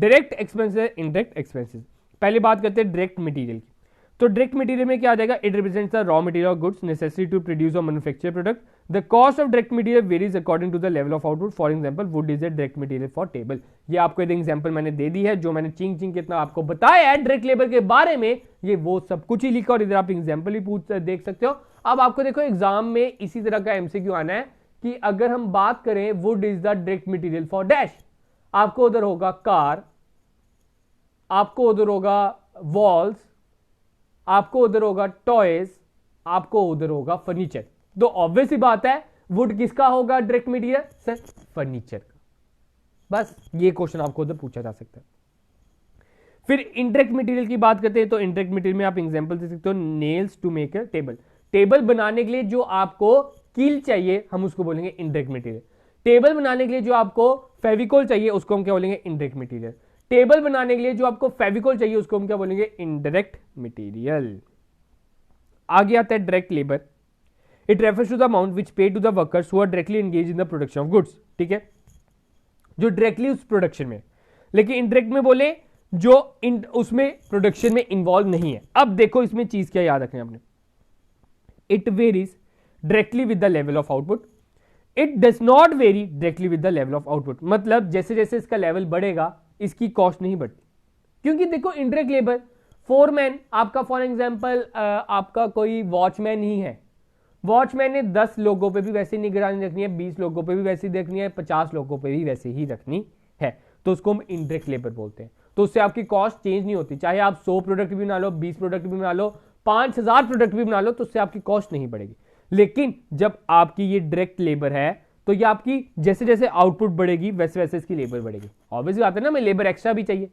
direct expenses, indirect expenses. पहले बात करते हैं direct material की। तो direct material में क्या आ जाएगा? It represents the raw material of goods necessary to produce or manufacture product. The cost of direct material varies according to the level of output. For example wood is a direct material for table. ये आपको एक example मैंने दे दी है, जो मैंने चिंग चिंग कितना आपको बताया है डायरेक्ट लेबर के बारे में, ये वो सब कुछ ही लिखा, और इधर आप एग्जांपल भी पूछ देख सकते हो। अब आपको देखो एग्जाम में इसी तरह का एमसीक्यू आना है कि अगर हम बात करें would is the direct material for dash, आपको उधर होगा कार, आपको उधर होगा वॉल्स, आपको उधर होगा टॉयज, आपको उधर होगा फर्नीचर। तो ऑब्वियस ही बात है वुड किसका होगा डायरेक्ट मटेरियल? सर फर्नीचर का। बस ये क्वेश्चन आपको उधर पूछा जा सकता है। फिर इनडायरेक्ट मटेरियल की बात करते हैं तो इनडायरेक्ट मटेरियल में आप एग्जांपल दे सकते हो, nails to make a table. Table बनाने के लिए जो आपको कील चाहिए हम उसको बोलेंगे इनडायरेक्ट मटेरियल। टेबल बनाने के लिए जो आपको फेविकोल चाहिए उसको हम क्या बोलेंगे? Indirect material. टेबल बनाने के लिए जो आपको फेविकोल चाहिए उसको हम क्या बोलेंगे? Indirect material. आगे आता है direct labour. It refers to the amount which pay to the workers who are directly engage in the production of goods. ठीक है, जो डायरेक्टली उस प्रोडक्शन में, लेकिन इनडायरेक्ट में बोले जो उसमें प्रोडक्शन में इन्वॉल्व नहीं है। अब देखो इसमें चीज क्या याद रखनी है आपने, it varies directly with the level of output, it does not very directly with the level of output. मतलब जैसे जैसे इसका लेवल बढ़ेगा इसकी कॉस्ट नहीं बढ़ती, क्योंकि देखो इनडायरेक्ट लेबर, फोरमैन आपका फॉर एग्जांपल आपका कोई वॉचमैन ही है, वॉचमैन ने 10 लोगों पे भी वैसे निगरानी रखनी है, 20 लोगों पे भी वैसे ही रखनी है, 50 लोगों पे भी वैसे ही रखनी है, तो उसको हम इनडायरेक्ट लेबर बोलते हैं। तो उससे आपकी कॉस्ट चेंज नहीं होती, चाहे आप 100 प्रोडक्ट भी बना लो, 20 प्रोडक्ट भी बना लो, 5000 प्रोडक्ट भी बना लो, तो उससे आपकी कॉस्ट नहीं बढ़ेगी। लेकिन जब आपकी ये डायरेक्ट लेबर है तो ये आपकी जैसे जैसे आउटपुट बढ़ेगी वैसे वैसे इसकी लेबर बढ़ेगी। ऑब्वियसली बात है ना, हमें लेबर एक्स्ट्रा भी चाहिए,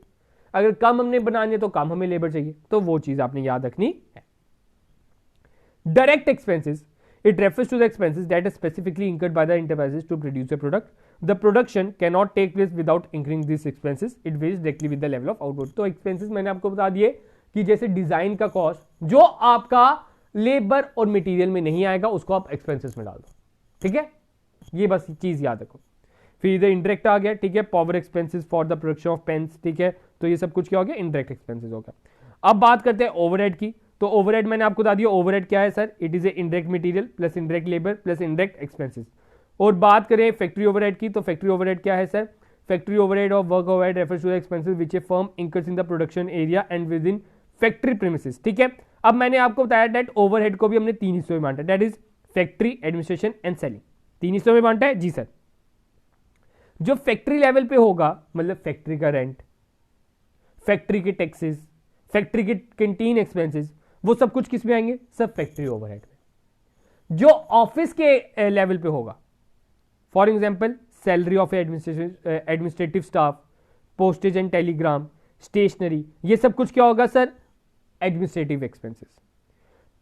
अगर कम हमने बनानी है तो कम हमें लेबर चाहिए, तो वो चीज आपने याद रखनी है। Direct expenses, it refers to the expenses that are specifically incurred by the enterprises to produce a product. The production cannot take place without incurring these expenses. It varies directly with the level of output. तो expenses मैंने आपको बता दिए कि जैसे design का cost जो आपका लेबर और मटेरियल में नहीं आएगा उसको आप एक्सपेंसेस में डाल दो। ठीक है, ये बस चीज याद रखो। फिर इधर इंडायरेक्ट आ गया, ठीक है, power expenses for the production of pens. ठीक है, तो ये सब कुछ क्या हो गया? इंडायरेक्ट एक्सपेंसेस हो गया। अब बात करते हैं ओवरहेड की। तो ओवरहेड मैंने आपको बता दिया, ओवरहेड क्या है sir? It is A indirect material plus indirect labour plus indirect expenses. और बात करें फैक्ट्री ओवरहेड की, तो फैक्ट्री ओवरहेड क्या है सर? फैक्ट्री ओवरहेड और work overhead refers to the expenses which a firm incurs in the production area and within factory premises. ठीक है, अब मैंने आपको बताया दैट ओवरहेड को भी हमने 3 हिस्सों में बांटा, that is factory, administration and selling. 3 हिस्सों में बांटा है जी सर। जो फैक्ट्री लेवल पे होगा मतलब फैक्ट्री का रेंट, फैक्ट्री के टैक्सेस, फैक्ट्री के कैंटीन एक्सपेंसेस, वो सब कुछ किस में आएंगे? सब फैक्ट्री ओवरहेड में। जो ऑफिस के लेवल पे होगा, for example salary of administrative staff, postage and telegram, stationery, ये सब कुछ क्या होगा सर? Administrative expenses.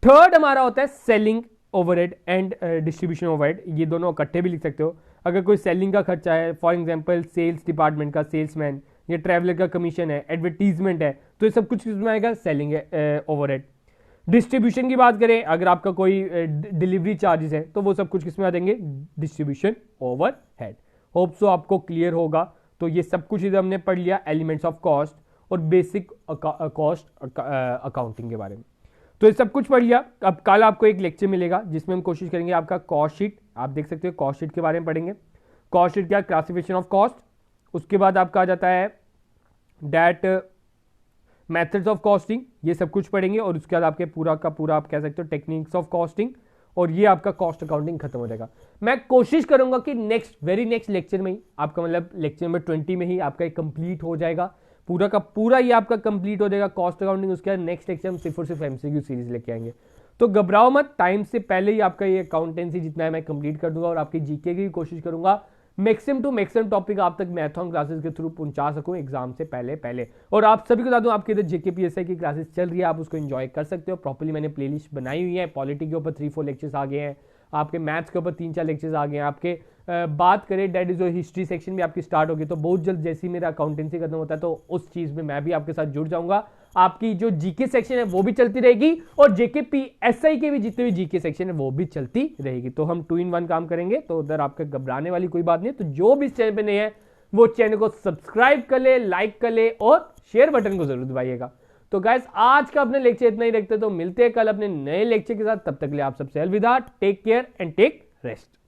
थर्ड हमारा होता है selling overhead and distribution overhead. ये दोनों इकट्ठे भी लिख सकते हो। अगर कोई सेलिंग का खर्चा है, फॉर एग्जांपल सेल्स डिपार्टमेंट का सेल्समैन, या ट्रैवलर का कमीशन है, एडवर्टीजमेंट है, तो ये सब कुछ किसमें आएगा? Selling overhead. डिस्ट्रीब्यूशन की बात करें, अगर आपका कोई डिलीवरी चार्जेस है तो वो सब कुछ किसमें आ जाएंगे? Distribution overhead. होप सो आपको क्लियर होगा। तो ये सब कुछ इधर हमने पढ़ लिया एलिमेंट्स ऑफ कॉस्ट और बेसिक कॉस्ट अकाउंटिंग के बारे में। तो ये सब कुछ पढ़ लिया। अब कल आपको एक लेक्चर मिलेगा जिसमें हम कोशिश करेंगे आपका कॉस्ट शीट, आप देख सकते हो कॉस्ट शीट के बारे में पढ़ेंगे। कॉस्ट शीट क्या? Classification of cost. उसके बाद आपका आ जाता है डेट मेथड्स ऑफ कॉस्टिंग, ये सब कुछ पढ़ेंगे। और उसके बाद आपके पूरा का पूरा आप कह सकते हो टेक्निक्स ऑफ कॉस्टिंग। और ये आपका कॉस्ट अकाउंटिंग खत्म हो जाएगा। मैं कोशिश करूंगा कि वेरी नेक्स्ट लेक्चर में ही आपका मतलब लेक्चर नंबर 20 में ही आपका कंप्लीट हो जाएगा, पूरा का पूरा ये आपका कंप्लीट हो जाएगा कॉस्ट अकाउंटिंग। उसके बाद नेक्स्ट लेक्चर हम सिर्फ और सिर्फ एमसीक्यू सीरीज लेके आएंगे। तो घबराओ मत, टाइम से पहले ही आपका ये अकाउंटेंसी जितना है मैं कंप्लीट कर दूंगा और आपकी जीके की कोशिश करूंगा मैक्सिमम टू मैक्सिमम टॉपिक आप तक मैराथन क्लासेस के थ्रू पहुंचा सकूं एग्जाम से पहले। और आप सभी को बता दूं आपके इधर जेके पीएसआई की क्लासेस चल रही है, आप उसको एंजॉय कर सकते हो प्रॉपर्ली। मैंने प्लेलिस्ट बनाई हुई है, पॉलिटी के ऊपर 3-4 लेक्चर्स आ गए हैं, आपके मैथ्स के ऊपर 3-4 लेक्चर्स आ गए हैं, आपके बात करें डेट इज हिस्ट्री सेक्शन भी आपकी स्टार्ट होगी। तो बहुत जल्द जैसे ही मेरा अकाउंटेंसी खत्म होता है तो उस चीज में मैं भी आपके साथ जुड़ जाऊंगा। आपकी जो जीके सेक्शन है वो भी चलती रहेगी और जेके पीएसआई के भी जितने भी जीके सेक्शन है वो भी चलती रहेगी। तो हम 2-in-1 काम करेंगे, तो उधर आपके घबराने वाली कोई बात नहीं। तो जो भी इस चैनल पे नहीं है वो चैनल को सब्सक्राइब कर ले, लाइक कर ले और शेयर बटन को जरूर दबाइएगा। तो गाइस आज का अपने लेक्चर इतना ही रखते, तो मिलते हैं कल अपने नए लेक्चर के साथ। तब तक के लिए आप सबसे अलविदा, take care and take rest.